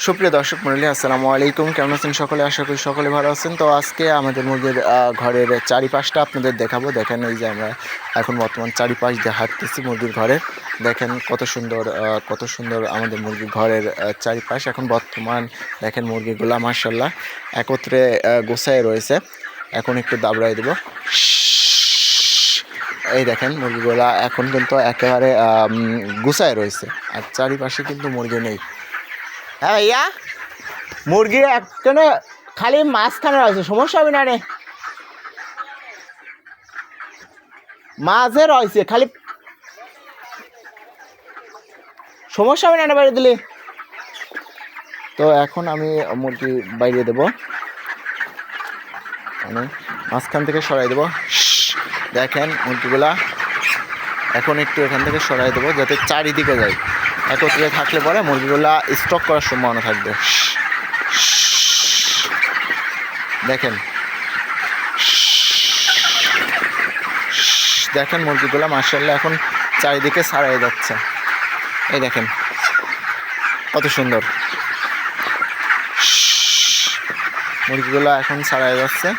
সুপ্রিয় দর্শক মণ্ডলী, আসসালামু আলাইকুম। কেমন আছেন সকলে? আশা করি সকলে ভালো আছেন। তো আজকে আমাদের মুরগির ঘরের চারিপাশটা আপনাদের দেখাবো। দেখেন, এই যে আমরা এখন বর্তমান চারিপাশ দিয়ে হাঁটতেছি মুরগির ঘরের। দেখেন কত সুন্দর আমাদের মুরগির ঘরের চারিপাশ। এখন বর্তমান দেখেন মুরগিগুলা মাশাআল্লাহ একত্রে গোছায় রয়েছে। এখন একটু দাবড়াই দেবো। এই দেখেন মুরগিগুলা এখন কিন্তু একেবারে গুছায় রয়েছে, আর চারিপাশে কিন্তু মুরগি নেই। হ্যাঁ ভাইয়া, মুরগি একখানে খালি মাঝখানে রয়েছে, সমস্যা হবে না রে। মাঝে রয়েছে খালি, সমস্যা হবে না বাইরে দিলে। তো এখন আমি মুরগি বাইরে দেবো, মানে মাঝখান থেকে সরাই দেবো। দেখেন মুরগিগুলা এখন একটু এখান থেকে সরাই দেবো যাতে চারিদিকে যায়। একত্রে থাকলে পরে মুরগিগুলা স্টক করার সম্ভাবনা থাকবে। দেখেন দেখেন মুরগিগুলা মাশাআল্লাহ এখন চারিদিকে ছাড়াই যাচ্ছে। এই দেখেন কত সুন্দর মুরগিগুলো এখন ছাড়াই যাচ্ছে।